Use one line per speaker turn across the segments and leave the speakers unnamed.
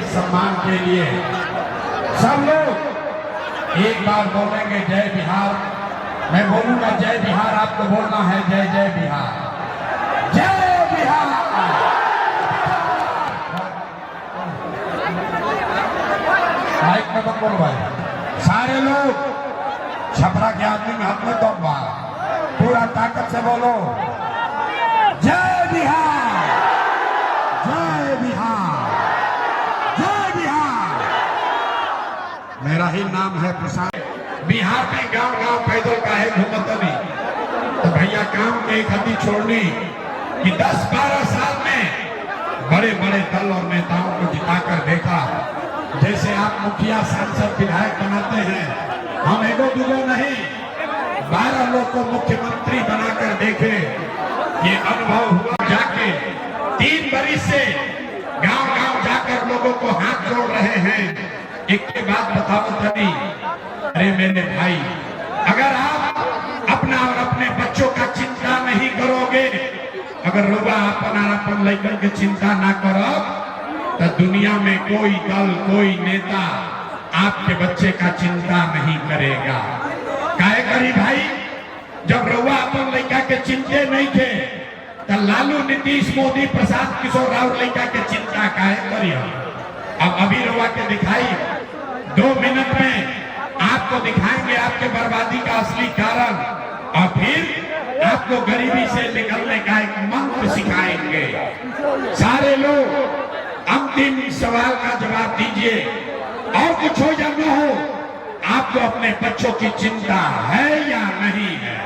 सम्मान के लिए सब लोग एक बार बोलेंगे जय बिहार। मैं बोलूंगा जय बिहार, आपको बोलना है जय जय बिहार, जय बिहार। माइक में मत बोलो भाई, सारे लोग छपरा के आदमी में हाथ में दम मार, पूरा ताकत से बोलो जय बिहार, जय बिहार, जय बिहार। मेरा ही नाम है प्रशांत। बिहार में गांव गांव पैदल का है घूमत नहीं, तो भैया काम में एक हड्डी छोड़नी कि 10-12 साल में बड़े बड़े दल और नेताओं को जिताकर देखा। जैसे आप मुखिया सांसद विधायक बनाते हैं, हम एगो दूगो नहीं 12 लोग को मुख्यमंत्री बनाकर देखे। ये अनुभव हुआ जाके 3 बरिस से गांव गांव जाकर लोगों को हाथ जोड़ रहे हैं। एक के बाद बताओ तभी, अरे मेरे भाई, अगर आप अपना और अपने बच्चों का चिंता नहीं करोगे, अगर लोग अपन लेकर के चिंता ना करो, तो दुनिया में कोई दल कोई नेता आपके बच्चे का चिंता नहीं करेगा। काहे करी भाई, जब रउआ अपन लड़का के चिंते नहीं थे, तो लालू नीतीश मोदी प्रसाद किशोर राव लड़का के चिंता काहे करी। अब अभी रउआ के दिखाई 2 मिनट में आपको दिखाएंगे आपके बर्बादी का असली कारण, और फिर आपको गरीबी से निकलने का एक मंत्र सिखाएंगे। सारे लोग अंतिम सवाल का जवाब दीजिए, और कुछ हो या न हो, आपको अपने बच्चों की चिंता है या नहीं है।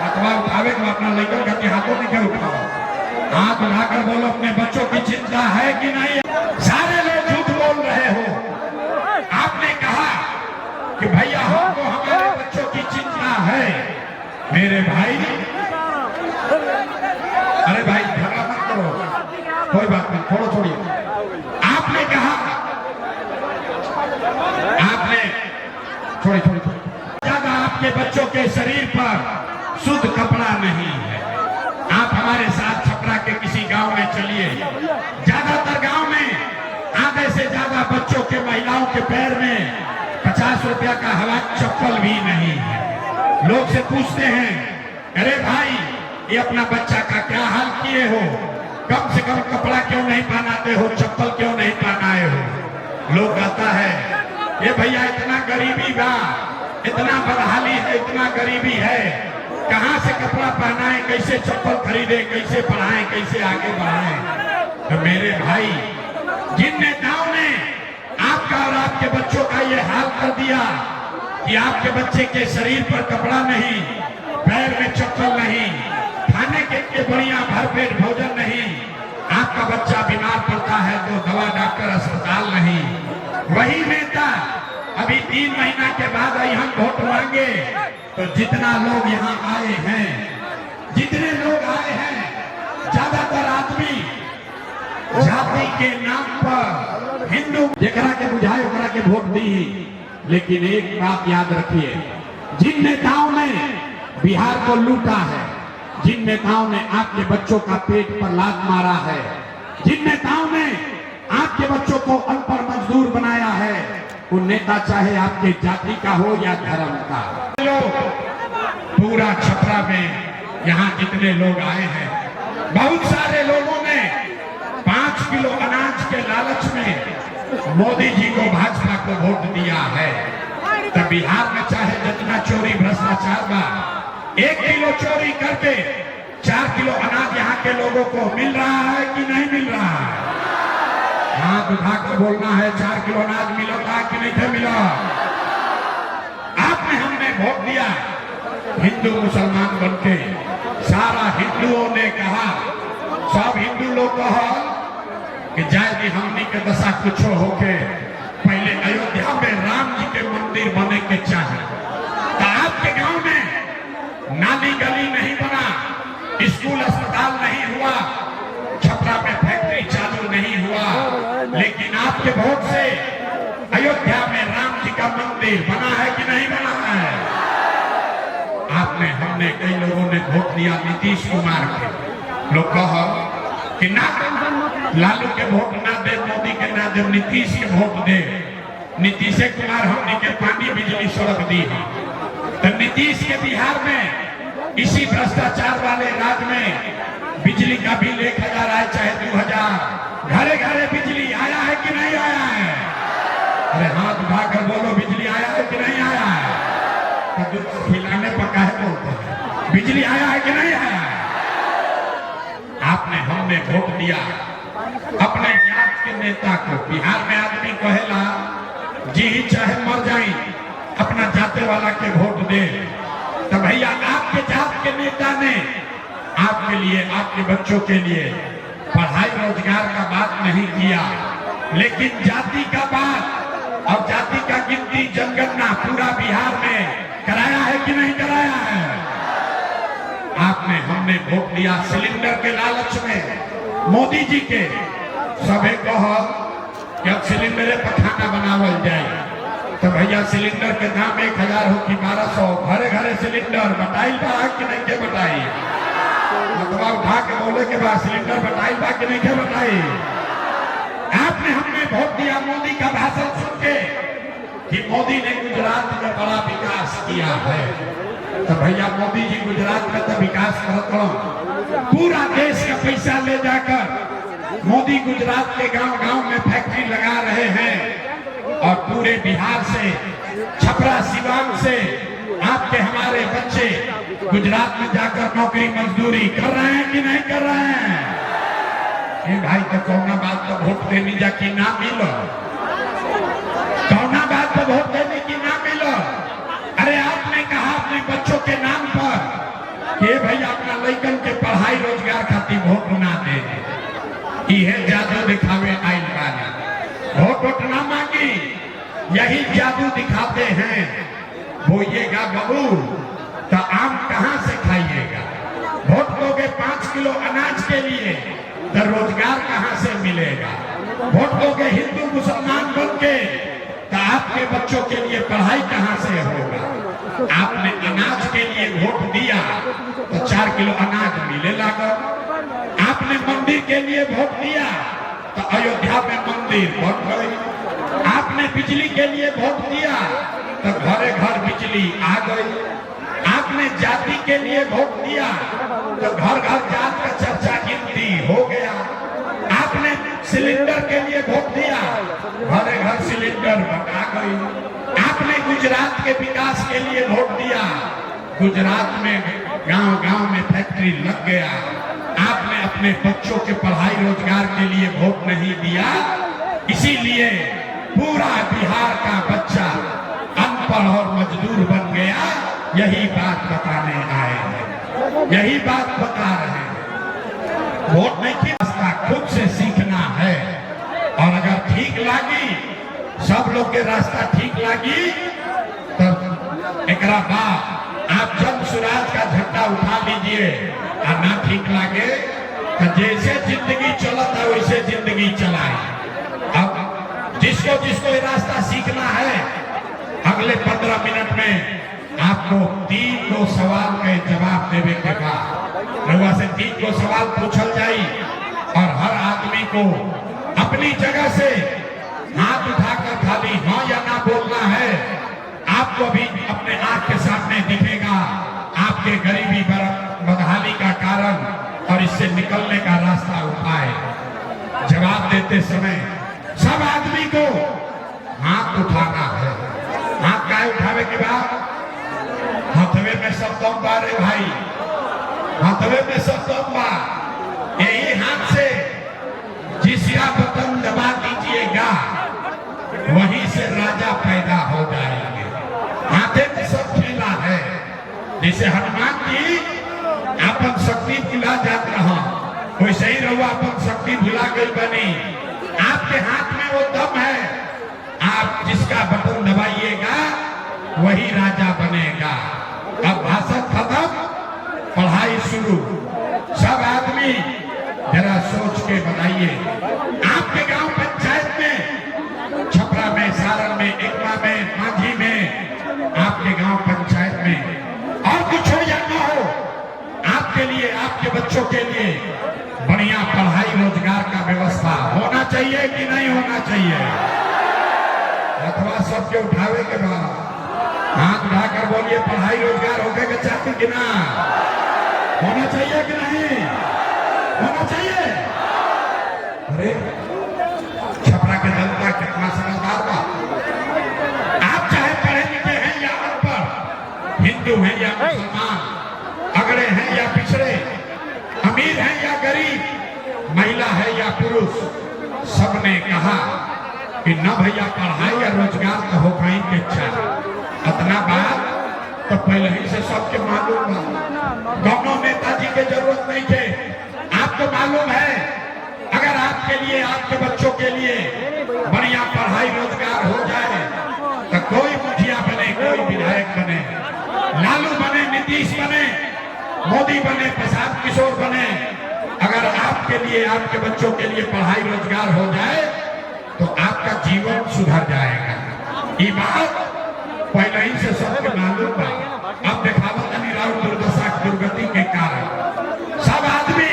अथवा उठावे तो अपना लेकर करके हाथों में क्या उठाओ, हाथ उठाकर बोलो अपने बच्चों की चिंता है कि नहीं। सारे लोग झूठ बोल रहे हो। आपने कहा कि भैया हमको हमारे बच्चों की चिंता है। मेरे भाई, अरे भाई झगड़ा मत करो, कोई बात नहीं, छोड़ो छोड़िए। आपने कहा, आपने छोड़ी छोड़ी ज्यादा आपके बच्चों के शरीर पर शुद्ध कपड़ा नहीं है। आप हमारे साथ छपरा के किसी गांव में चलिए, ज्यादातर गांव में आधे से ज्यादा बच्चों के महिलाओं के पैर में 50 रुपया का हवा चप्पल भी नहीं है। लोग से पूछते हैं, अरे भाई ये अपना बच्चा का क्या हाल किए हो, कम से कम कपड़ा क्यों नहीं पहनाते हो, चप्पल क्यों नहीं पहनाए हो। लोग कहता है ये भैया इतना गरीबी बा, इतना बदहाली है, इतना गरीबी है, कहां से कपड़ा पहनाए, कैसे चप्पल खरीदे, कैसे पढ़ाएं, कैसे आगे बढ़ाएं। तो मेरे भाई, जिन नेताओं ने आपका और आपके बच्चों का ये हाल कर दिया कि आपके बच्चे के शरीर पर कपड़ा नहीं, पैर में चप्पल नहीं, खाने के बढ़िया भरपेट भोजन नहीं, आपका बच्चा बीमार पड़ता है तो दवा डॉक्टर अस्पताल नहीं, वही नेता अभी 3 महीना के बाद यहाँ वोट मांगे तो जितना लोग यहाँ आए हैं, जितने लोग आए हैं, ज्यादातर आदमी जाति के नाम पर हिंदू जेकरा के बुझाए ओकरा के वोट दी। लेकिन एक बात याद रखिए, जिन नेताओं ने बिहार को लूटा है, जिन नेताओं ने आपके बच्चों का पेट पर लात मारा है, जिन नेताओं ने आपके बच्चों को अनपढ़ मजदूर बनाया है, वो नेता चाहे आपके जाति का हो या धर्म का। लोग पूरा छपरा में यहाँ जितने लोग आए हैं, बहुत सारे लोगों ने 5 किलो अनाज के लालच में मोदी जी को, भाजपा को वोट दिया है। तो बिहार में चाहे जितना चोरी भ्रष्टाचार बा, 1 किलो चोरी करके 4 किलो अनाज यहाँ के लोगों को मिल रहा है कि नहीं मिल रहा है। हाथ उठाकर बोलना है 4 किलो अनाज मिला कि नहीं था मिला। आपने हमने वोट दिया हिंदू मुसलमान बनके, सारा हिंदुओं ने कहा, सब हिंदू लोग कहा कि जाए हमनी के दशा कुछ होके पहले अयोध्या में राम जी के मंदिर बने के चाहे। तो आपके गांव में नाली गली नहीं बना, स्कूल अस्पताल नहीं हुआ, छपरा में फैक्ट्री चालू नहीं हुआ, लेकिन आपके वोट से अयोध्या में राम जी का मंदिर बना है कि नहीं बना है। आपने हमने कई लोगों ने वोट दिया नीतीश कुमार के। लोग कहो कि ना लालू के वोट ना दे, मोदी के ना दे, नीतीश के वोट दे। नीतीश कुमार हमने के पानी बिजली सड़क दी है, तो नीतीश के बिहार में इसी भ्रष्टाचार वाले राज्य में बिजली का बिल 1000 आए चाहे 2000, घरे घरे बिजली आया है कि नहीं आया है? अरे हाथ उठाकर बोलो, बिजली आया है कि नहीं आया है? तो खिलाने पका है बोलते हैं, बिजली आया है कि नहीं आया है? आपने हमने वोट दिया अपने जात के नेता को। बिहार में आदमी कहेला जी ही चाहे मर जाए अपना जाते वाला के वोट दे। तो भैया आपके जात के नेता ने आपके लिए, आपके बच्चों के लिए पढ़ाई रोजगार का बात नहीं किया, लेकिन जाति का बात और जाति का गिनती जनगणना पूरा बिहार में कराया है कि नहीं कराया है? आपने हमने वोट दिया सिलेंडर के लालच में। मोदी जी के सभी कहो कि अब सिलेंडर पर खाना बनावल जाए, तो भैया सिलेंडर के दाम 1000 हो कि 1200, घरे घरे सिलेंडर बटाई बा कि नहीं के बटाई? मतलब उठा के बोले के बाद सिलेंडर बटाई बा कि नहीं के बटाई? आपने हमने वोट दिया मोदी का भाषण सुन के कि मोदी ने गुजरात में बड़ा विकास किया है। तो भैया मोदी जी गुजरात में तो विकास करते हो, पूरा देश का पैसा ले जाकर मोदी गुजरात के गांव गांव में फैक्ट्री लगा रहे हैं और पूरे बिहार से, छपरा सिवान से आपके हमारे बच्चे गुजरात में जाकर नौकरी मजदूरी कर रहे हैं कि नहीं कर रहे हैं? ये भाई तो कौना बात तो वोट देने जा कि ना मिलो, कौना बात तो वोट देने की ना मिलो। अरे आपने कहा अपने बच्चों के नाम पर कि भैया अपना लड़कन के पढ़ाई रोजगार खातिर वोट ना दे, यह जादू दिखावे आइल वाले वोट ना मांगी, यही जादू दिखाते हैं। बोइएगा बबू तो आम कहां से खाइएगा? वोट दोगे 5 किलो अनाज के लिए तो रोजगार कहां से मिलेगा? वोट दोगे हिंदू मुसलमान बन के तो आपके बच्चों के लिए पढ़ाई कहां से होगा? आपने अनाज के लिए वोट दिया तो 4 किलो अनाज मिले लगा। आपने मंदिर के लिए वोट दिया तो अयोध्या में मंदिर बन गई। आपने बिजली के लिए वोट दिया तो घरे घर बिजली आ गई। आपने जाति के लिए वोट दिया तो घर घर जात का चर्चा गिनती हो गया। आपने सिलेंडर के लिए वोट दिया, घरे घर सिलेंडर बटा गई। आपने गुजरात के विकास के लिए वोट दिया, गुजरात में गांव गांव में फैक्ट्री लग गया। आपने अपने बच्चों के पढ़ाई रोजगार के लिए वोट नहीं दिया, इसीलिए पूरा बिहार का बच्चा अनपढ़ और मजदूर बन गया। यही बात बताने आए हैं, यही बात बता रहे हैं। वोट नहीं की रास्ता खुद से सीखना है, और अगर ठीक लगी, सब लोग के रास्ता ठीक लगी, तब एक बाद आप जन स्वराज का झंडा उठा लीजिए। और ना ठीक लगे तो जैसे जिंदगी चलता है वैसे जिंदगी चलाए। अब जिसको जिसको ये रास्ता सीखना है, अगले 15 मिनट में आपको 3 सवाल के जवाब देने के बाद रउआ से 3 सवाल पूछल जाई, और हर आदमी को अपनी जगह से हाथ उठाकर खाली हाँ या ना बोलना है। आपको भी अपने आंख के सामने दिखेगा आपके गरीबी बदहाली का कारण, और इससे निकलने का रास्ता उठाए। जवाब देते समय सब आदमी को हाथ उठाना है। हाथ का उठावे के बाद हथवे में सब दम बा रे भाई, हथवे में सब दम बा। यही हाथ से जिसिया बटन दबा दीजिएगा, वहीं से राजा पैदा हो जाएंगे। हाथे में सब खेला है। जैसे हनुमान जी अपन शक्ति भुला जात रहा, वैसे ही रहुआ अपन शक्ति भुला गई बनी। आपके हाथ में वो दम है, आप जिसका बटन दबाइएगा वही राजा बनेगा। अब भाषण खत्म, पढ़ाई शुरू। सब आदमी जरा सोच के बताइए, आपके गांव पंचायत में, छपरा में, सारण में, एकमा में, मांझी में, आपके गांव पंचायत में और कुछ हो या ना हो, आपके लिए, आपके बच्चों के लिए बढ़िया पढ़ाई चाहिए कि नहीं होना चाहिए? अथवा सबके उठावे के बाद हाथ उठाकर बोलिए पढ़ाई रोजगार होके के चाहते कि ना? होना चाहिए कि नहीं होना चाहिए? अरे छपरा के जनता कितना समझदार बा। आप चाहे पढ़े लिखे हैं या अनपढ़, हिंदू हैं या मुसलमान, अगड़े हैं या पिछड़े, अमीर हैं या गरीब, महिला है या पुरुष, सबने कहा कि न भैया पढ़ाई या रोजगार तो हो कहीं के अच्छा। इतना बात तो पहले ही से सबके मालूम है। दोनों नेताजी के जरूरत नहीं थे। आपको मालूम है अगर आपके लिए आपके बच्चों के लिए बढ़िया पढ़ाई रोजगार हो जाए तो कोई मुखिया बने, कोई विधायक बने, लालू बने, नीतीश बने, मोदी बने, प्रसाद किशोर बने, अगर आपके लिए आपके बच्चों के लिए पढ़ाई रोजगार हो जाए तो आपका जीवन सुधर जाएगा। ये बात पहले ही से सबके मालूम है। अब दिखावत राव दुर्दशा दुर्गति के कारण सब आदमी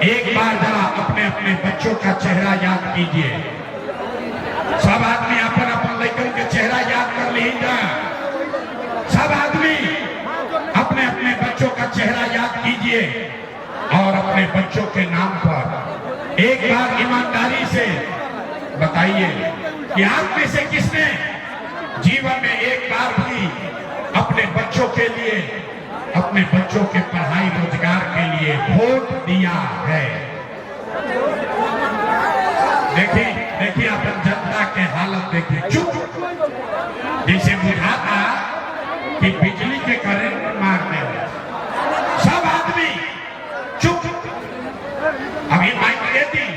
एक बार जरा अपने अपने बच्चों का चेहरा याद कीजिए। सब आदमी अपन अपन लड़कन के चेहरा याद कर लीजिए। सब आदमी अपने अपने बच्चों का चेहरा याद कीजिए और अपने बच्चों के नाम पर एक बार ईमानदारी से बताइए कि आप में से किसने जीवन में एक बार भी अपने बच्चों के लिए, अपने बच्चों के पढ़ाई रोजगार के लिए वोट दिया है? देखिए देखिए अपन जनता के हालत देखिए, चुप जैसे बुझा था कि बिजली के करंट मारने वाले सब आदमी चुप। अभी माइक देती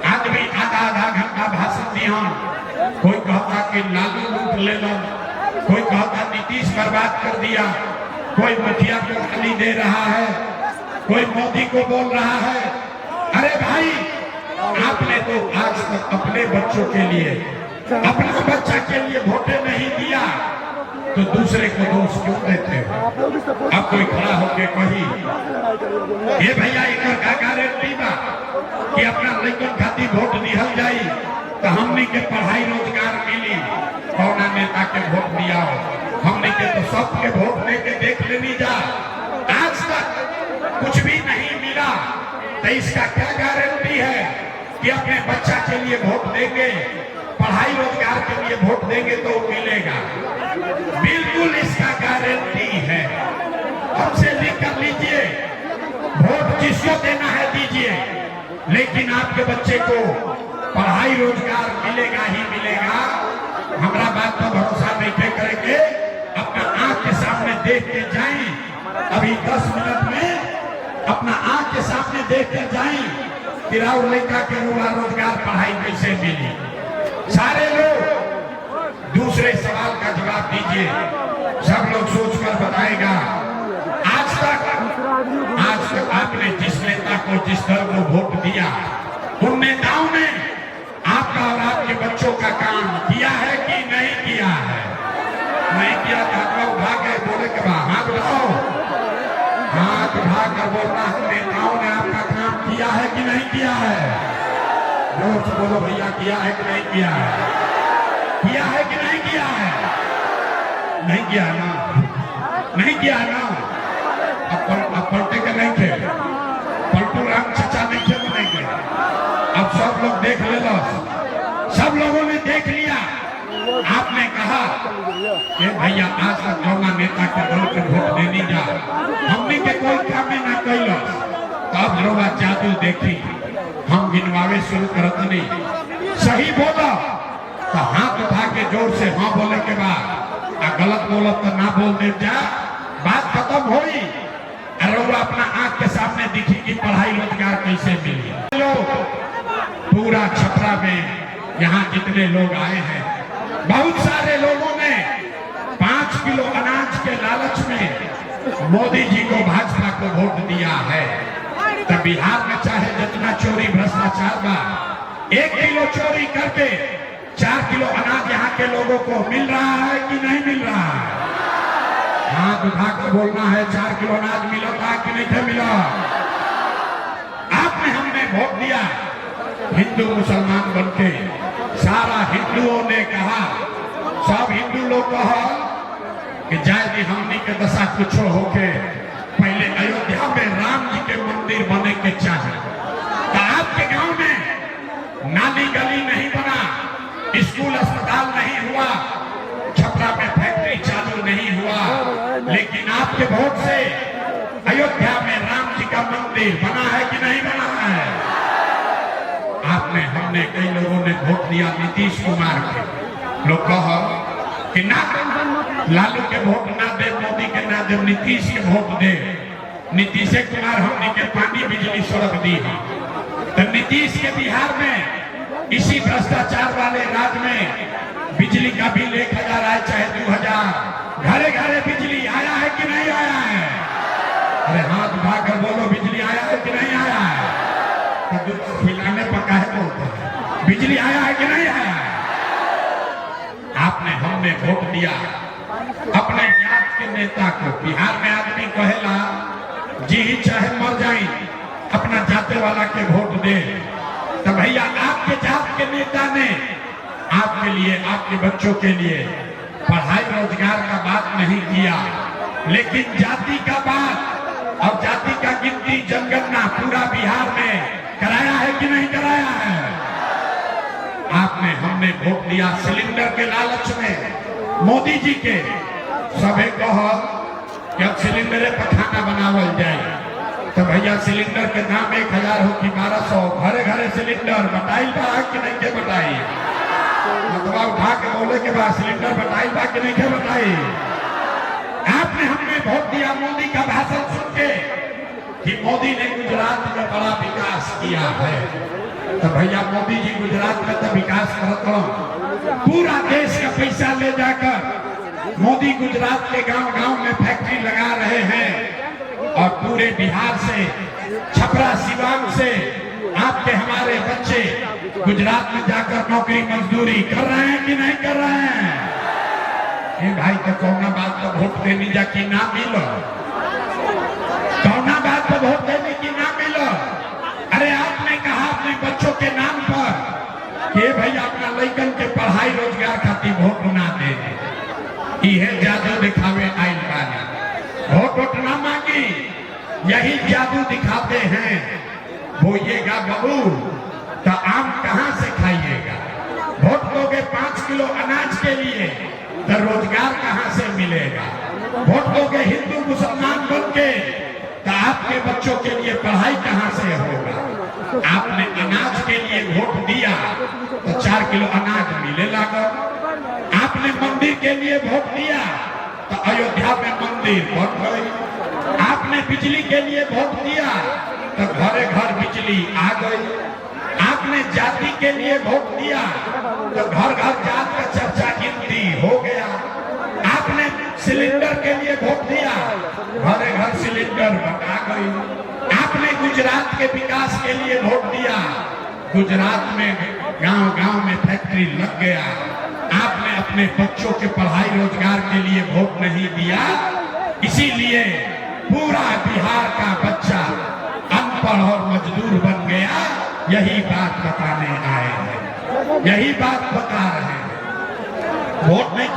आदमी आधा आधा घंटा भाषण दिया, कोई कहता कि लालू लूट ले लो, कोई कहता नीतीश बर्बाद कर दिया, कोई मुखिया को गाली दे रहा है, कोई मोदी को बोल रहा है। अरे भाई आपने तो आज तक अपने बच्चों के लिए, अपने बच्चा के लिए वोटे नहीं दिया तो दूसरे को दोष क्यों देते हो? अब कोई खड़ा होके कही ये भैया एक गारंटी बा कि अपना लड़कन खातिर वोट दिहल जाई तो हमने के पढ़ाई रोजगार मिली, कौना नेता के वोट दिया हो? हमने के तो सबके वोट लेके देख लेनी जा, आज तक कुछ भी नहीं मिला तो इसका क्या गारंटी है कि अपने बच्चा के लिए वोट देंगे, पढ़ाई रोजगार के लिए वोट देंगे तो मिलेगा? बिल्कुल इसका गारंटी है। हमसे लिख कर लीजिए, वोट जिसको देना है दीजिए, लेकिन आपके बच्चे को पढ़ाई रोजगार मिलेगा ही मिलेगा। हमारा बात पर भरोसा नहीं करेंगे, अपना आंख के सामने देख के जाएं। अभी 10 मिनट में अपना आंख के सामने देख के जाएं कि राउर लड़का के रोजगार पढ़ाई कैसे मिली। सारे लोग दूसरे सवाल का जवाब दीजिए, सब लोग सोचकर बताएगा। आज तक आपने जिस नेता को, जिस दल को वोट दिया, उन नेताओं ने आपका और आपके बच्चों का काम किया है कि नहीं किया है? नहीं किया तो उठा के बोले के बाद हाथ उठाओ, हाथ उठा कर बोलना है नेताओं ने आपका काम किया है कि नहीं किया है? जोर से बोलो भैया, किया है कि नहीं किया है? किया है कि नहीं किया है? नहीं किया ना, नहीं किया ना। अब पलटे के नहीं थे, पलटू राम चचा नहीं थे बनेंगे। अब सब लोग देख ले लो, सब लोगों ने देख लिया। आपने कहा कि भैया आज तक जौना नेता के दल के वोट देनी जा, हमने के कोई काम ना कैलो, तब लोग जादू देखी। हम गिनवावे शुरू करत नहीं, सही बोला तो हाथ उठा के जोर से हाँ बोले के बाद, गलत बोलत तो ना बोल दे जा, बात खत्म होई। और अपना आंख के सामने दिखी कि पढ़ाई रोजगार कैसे मिली। लोग पूरा छपरा में यहाँ जितने लोग आए हैं, बहुत सारे लोगों ने 5 किलो अनाज के लालच में मोदी जी को, भाजपा को वोट दिया है। तो बिहार में चाहे जितना चोरी भ्रष्टाचार बा, 1 किलो चोरी करके 4 किलो अनाज यहाँ के लोगों को मिल रहा है कि नहीं मिल रहा है? हाथ उठा कर बोलना है, 4 किलो अनाज मिला था कि नहीं था मिला? आपने हमने वोट दिया, हिंदू मुसलमान बनके सारा हिंदुओं ने कहा, सब हिंदू लोग कहा कि जाए हमनी के दशा कुछ होके पहले अयोध्या में राम जी के मंदिर बने के चाहे। तो आपके गांव में नाली गली नहीं बना, स्कूल अस्पताल नहीं हुआ, छपरा में फैक्ट्री चालू नहीं हुआ, लेकिन आपके वोट से अयोध्या में राम जी का मंदिर बना है कि नहीं बना है? आपने हमने कई लोगों ने वोट दिया नीतीश कुमार के, लोग कहो कि ना लालू के वोट ना दे, मोदी के ना दे, नीतीश के वोट दे। नीतीश कुमार हमने के पानी बिजली सड़क दी है, तो नीतीश के बिहार में इसी भ्रष्टाचार वाले राज्य में बिजली का बिल 1000 आए चाहे 2000, घरे घरे बिजली आया है कि नहीं आया है? अरे हाथ उठाकर बोलो, बिजली आया है कि नहीं आया है? तो दूध खिलाने पका है बोलते हैं, बिजली आया है कि नहीं आया है? आपने हमने वोट दिया अपने जात के नेता को। बिहार में आदमी कहेला जी चाहे मर जाए अपना जाते वाला के वोट दे, तो भैया आपके जात के नेता ने आपके लिए, आपके बच्चों के लिए पढ़ाई रोजगार का बात नहीं किया, लेकिन जाति का बात और जाति का गिनती जनगणना पूरा बिहार में कराया है कि नहीं कराया है? आपने हमने वोट दिया सिलेंडर के लालच में मोदी जी के। सभी कहो कि अब सिलेंडर पर खाना बनावल जाए, तो भैया सिलेंडर के दाम 1000 हो कि 1200, घरे घरे सिलेंडर बताई बा कि नहीं के बताई? मतवा उठा के बोले के बाद सिलेंडर बताई बा कि नहीं के बताई? आपने हमने वोट दिया मोदी का भाषण सुन के कि मोदी ने गुजरात में बड़ा विकास किया है, तो भैया मोदी जी गुजरात में तो विकास करते हो, पूरा देश का पैसा ले जाकर मोदी गुजरात के गांव गांव में फैक्ट्री लगा रहे हैं, और पूरे बिहार से, छपरा सिवान से आपके हमारे बच्चे गुजरात में जाकर नौकरी मजदूरी कर रहे हैं कि नहीं कर रहे हैं? ये भाई तो कौना बात तो वोट देने जा कि ना मिलो, कौना बात तो वोट देने की ना मिलो। अरे आपने कहा अपने बच्चों के नाम पर कि भैया अपना लड़कन के पढ़ाई रोजगार खातिर वोट ना दे, यह जादू दिखावे आइल बानी, वोट ना मांगी, यही जादू दिखाते हैं। बोइएगा बबू तो आम कहां से खाइएगा? वोट दोगे 5 किलो अनाज के लिए तो रोजगार कहां से मिलेगा? वोट दोगे हिंदू मुसलमान बन के तो आपके बच्चों के लिए पढ़ाई कहां से होगा? आपने अनाज के लिए वोट दिया तो 4 किलो अनाज मिले लगा। आपने मंदिर के लिए वोट दिया तो अयोध्या में मंदिर बन गई। आपने बिजली के लिए वोट दिया तो घरे घर बिजली आ गई। आपने जाति के लिए वोट दिया तो घर घर जात का चर्चा गिनती हो गया। आपने सिलेंडर के लिए वोट दिया, घरे घर सिलेंडर बना गई। आपने गुजरात के विकास के लिए वोट दिया, गुजरात में गांव गांव में फैक्ट्री लग गया। आपने अपने बच्चों के पढ़ाई रोजगार के लिए वोट नहीं दिया, इसीलिए पूरा बिहार का बच्चा अनपढ़ और मजदूर बन गया। यही बात बताने आए हैं, यही बात बता रहे हैं। वोट नहीं